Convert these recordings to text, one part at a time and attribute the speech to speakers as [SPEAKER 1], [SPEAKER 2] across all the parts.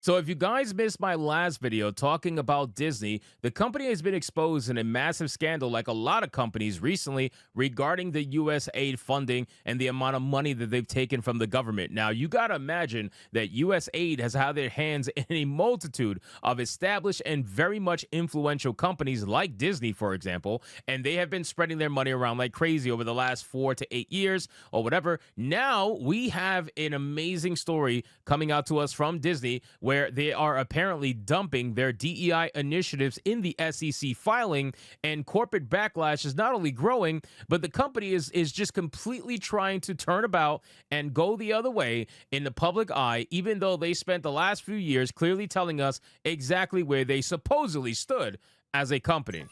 [SPEAKER 1] So if you guys missed my last video talking about Disney, the company has been exposed in a massive scandal like a lot of companies recently regarding the US aid funding and the amount of money that they've taken from the government. Now, you got to imagine that US aid has had their hands in a multitude of established and very much influential companies like Disney, for example, and they have been spreading their money around like crazy over the last 4 to 8 years or whatever. Now, we have an amazing story coming out to us from Disney where they are apparently dumping their DEI initiatives in the SEC filing, and corporate backlash is not only growing, but the company is just completely trying to turn about and go the other way in the public eye, even though they spent the last few years clearly telling us exactly where they supposedly stood as a company.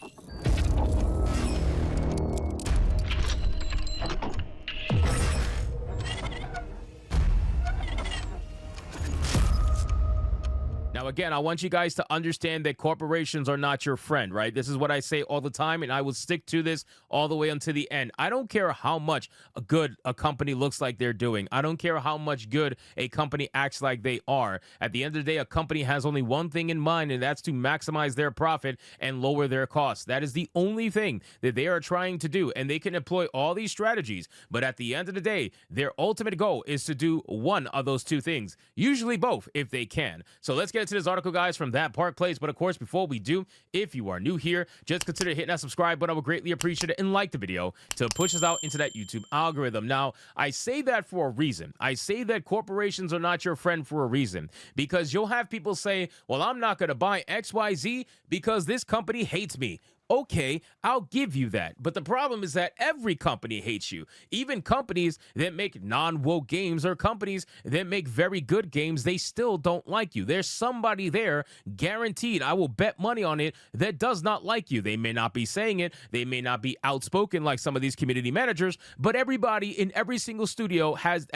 [SPEAKER 1] Now, again, I want you guys to understand that corporations are not your friend, right? This is what I say all the time, and I will stick to this all the way until the end. I don't care how much good a company looks like they're doing. I don't care how much good a company acts like they are. At the end of the day, a company has only one thing in mind, and that's to maximize their profit and lower their costs. That is the only thing that they are trying to do, and they can employ all these strategies. But at the end of the day, their ultimate goal is to do one of those two things, usually both if they can. So let's get to this article, guys, from That Park Place. But of course, before we do, if you are new here, just consider hitting that subscribe button. I would greatly appreciate it, and like the video to push us out into that YouTube algorithm. Now, I say that for a reason. I say that corporations are not your friend for a reason, because you'll have people say, well, I'm not going to buy XYZ because this company hates me. Okay, I'll give you that. But the problem is that every company hates you. Even companies that make non-woke games or companies that make very good games, they still don't like you. There's somebody there, guaranteed, I will bet money on it, that does not like you. They may not be saying it. They may not be outspoken like some of these community managers, but everybody in every studio has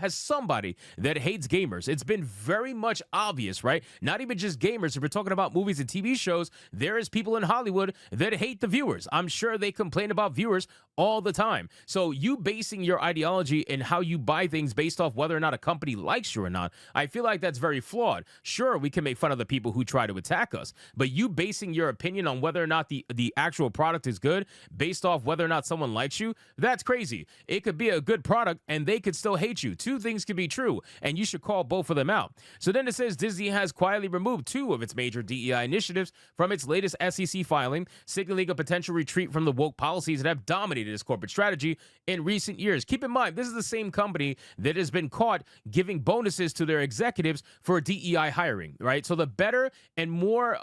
[SPEAKER 1] somebody that hates gamers. It's been very much obvious, right? Not even just gamers. If we're talking about movies and TV shows, there is people in Hollywood that hate the viewers. I'm sure they complain about viewers all the time. So you basing your ideology and how you buy things based off whether or not a company likes you or not, I feel like that's very flawed. Sure, we can make fun of the people who try to attack us, but you basing your opinion on whether or not the actual product is good based off whether or not someone likes you, that's crazy. It could be a good product and they could still hate you. Two things can be true, and you should call both of them out. So then it says Disney has quietly removed two of its major DEI initiatives from its latest SEC filing, signaling a potential retreat from the woke policies that have dominated its corporate strategy in recent years. Keep in mind, this is the same company that has been caught giving bonuses to their executives for DEI hiring, right? So the better and more,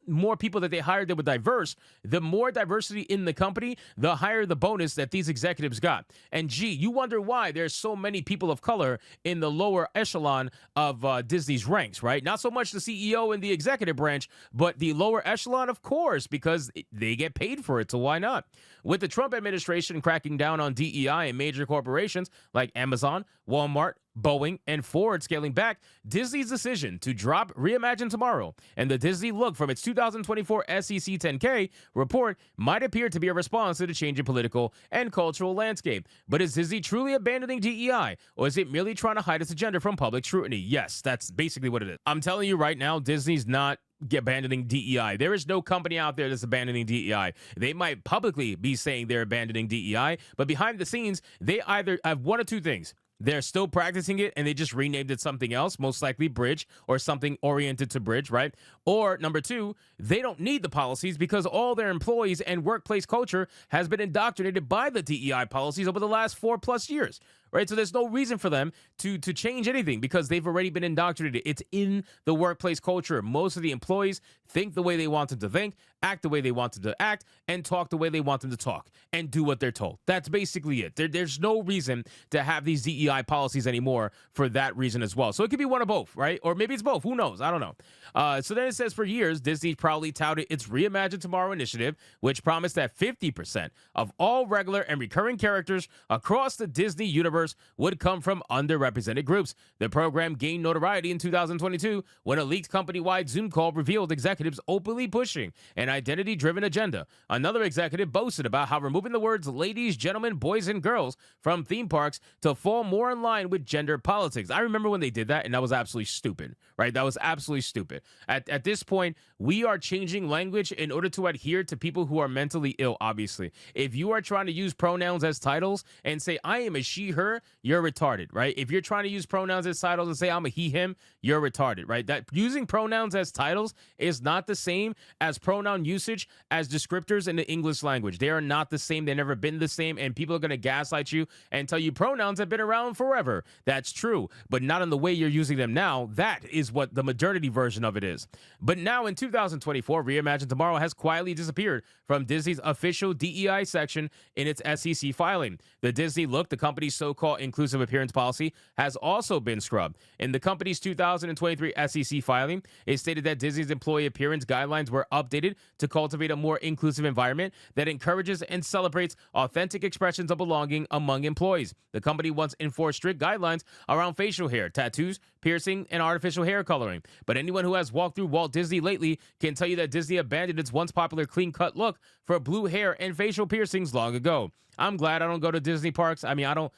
[SPEAKER 1] more people that they hired that were diverse, the more diversity in the company, the higher the bonus that these executives got. And gee, you wonder why there's so many people of color in the lower echelon of Disney's ranks, right? Not so much the CEO and the executive branch, but the lower echelon, of course, because they get paid for it, so why not? With the Trump administration cracking down on DEI in major corporations like Amazon, Walmart, Boeing, and Ford scaling back, Disney's decision to drop Reimagine Tomorrow and the Disney look from its 2024 SEC 10K report might appear to be a response to the changing political and cultural landscape. But is Disney truly abandoning DEI, or is it merely trying to hide its agenda from public scrutiny? Yes, that's basically what it is. I'm telling you right now, Disney's not abandoning DEI. There is no company out there that's abandoning DEI. They might publicly be saying they're abandoning DEI, but behind the scenes, they either have one of two things. They're still practicing it and they just renamed it something else, most likely Bridge or something oriented to Bridge, right? Or number two, they don't need the policies because all their employees and workplace culture has been indoctrinated by the DEI policies over the last 4+ years, right? So there's no reason for them to change anything because they've already been indoctrinated. It's in the workplace culture. Most of the employees think the way they want them to think, act the way they want them to act, and talk the way they want them to talk, and do what they're told. That's basically it. There's no reason to have these DEI policies anymore for that reason as well. So it could be one of both, right? Or maybe it's both. Who knows? I don't know. So then it says for years, Disney proudly touted its Reimagine Tomorrow initiative, which promised that 50% of all regular and recurring characters across the Disney universe universe would come from underrepresented groups. The program gained notoriety in 2022 when a leaked company-wide Zoom call revealed executives openly pushing an identity-driven agenda. Another executive boasted about how removing the words ladies, gentlemen, boys, and girls from theme parks to fall more in line with gender politics. I remember when they did that, and that was absolutely stupid, right? That was absolutely stupid. At this point, we are changing language in order to adhere to people who are mentally ill, obviously. If you are trying to use pronouns as titles and say, I am a she, her, you're retarded, right? If you're trying to use pronouns as titles and say, I'm a he, him, you're retarded, right? That using pronouns as titles is not the same as pronoun usage as descriptors in the English language. They are not the same. They've never been the same, and people are going to gaslight you and tell you pronouns have been around forever. That's true, but not in the way you're using them now. That is what the modernity version of it is. But now in 2024, Reimagine Tomorrow has quietly disappeared from Disney's official DEI section in its SEC filing. The Disney Look, the company's so-called inclusive appearance policy, has also been scrubbed. In the company's 2023 SEC filing, it stated that Disney's employee appearance guidelines were updated to cultivate a more inclusive environment that encourages and celebrates authentic expressions of belonging among employees. The company once enforced strict guidelines around facial hair, tattoos, piercing, and artificial hair coloring. But anyone who has walked through Walt Disney lately can tell you that Disney abandoned its once popular clean-cut look for blue hair and facial piercings long ago. I'm glad I don't go to Disney parks. I mean, I don't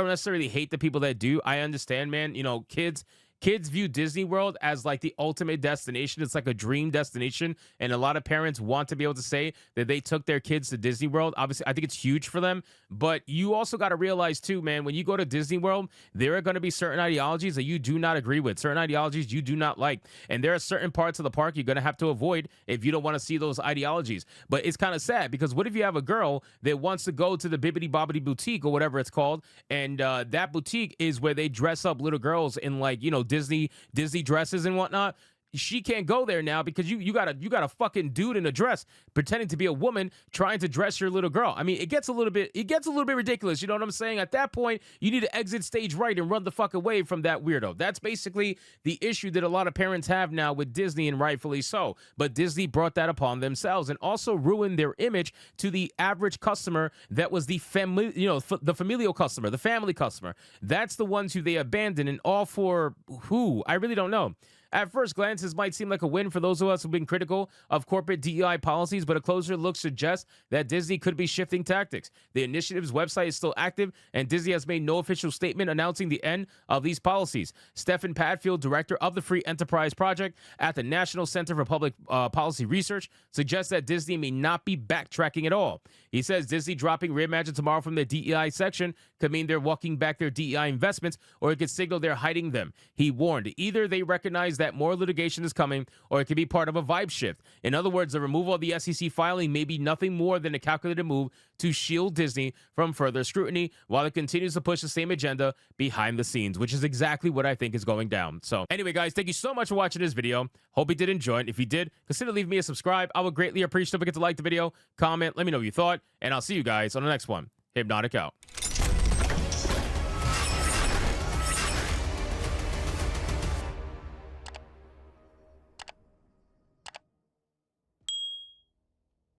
[SPEAKER 1] necessarily hate the people that do. I understand, man. You know, kids view Disney World as like the ultimate destination. It's like a dream destination, and a lot of parents want to be able to say that they took their kids to Disney World. Obviously, I think it's huge for them, but you also got to realize too, man, when you go to Disney World, there are going to be certain ideologies that you do not agree with, certain ideologies you do not like, and there are certain parts of the park you're going to have to avoid if you don't want to see those ideologies. But it's kind of sad, because what if you have a girl that wants to go to the Bibbidi Bobbidi Boutique or whatever it's called, and that boutique is where they dress up little girls in, like, you know, Disney dresses and whatnot. She can't go there now because you got a fucking dude in a dress pretending to be a woman trying to dress your little girl. I mean, it gets a little bit ridiculous. You know what I'm saying? At that point, you need to exit stage right and run the fuck away from that weirdo. That's basically the issue that a lot of parents have now with Disney, and rightfully so. But Disney brought that upon themselves and also ruined their image to the average customer that was the the familial customer, the family customer. That's the ones who they abandoned, and all for who? I really don't know. At first glance, this might seem like a win for those of us who've been critical of corporate DEI policies, but a closer look suggests that Disney could be shifting tactics. The initiative's website is still active, and Disney has made no official statement announcing the end of these policies. Stephen Padfield, director of the Free Enterprise Project at the National Center for Public Policy Research, suggests that Disney may not be backtracking at all. He says Disney dropping Reimagine Tomorrow from the DEI section could mean they're walking back their DEI investments, or it could signal they're hiding them. He warned either they recognize that more litigation is coming, or it could be part of a vibe shift. In other words, the removal of the SEC filing may be nothing more than a calculated move to shield Disney from further scrutiny while it continues to push the same agenda behind the scenes, which is exactly what I think is going down. So anyway, guys, thank you so much for watching this video. Hope you did enjoy it. If you did, consider leaving me a subscribe. I would greatly appreciate it. Don't forget to like the video, comment, let me know what you thought, and I'll see you guys on the next one. Hypnotic out.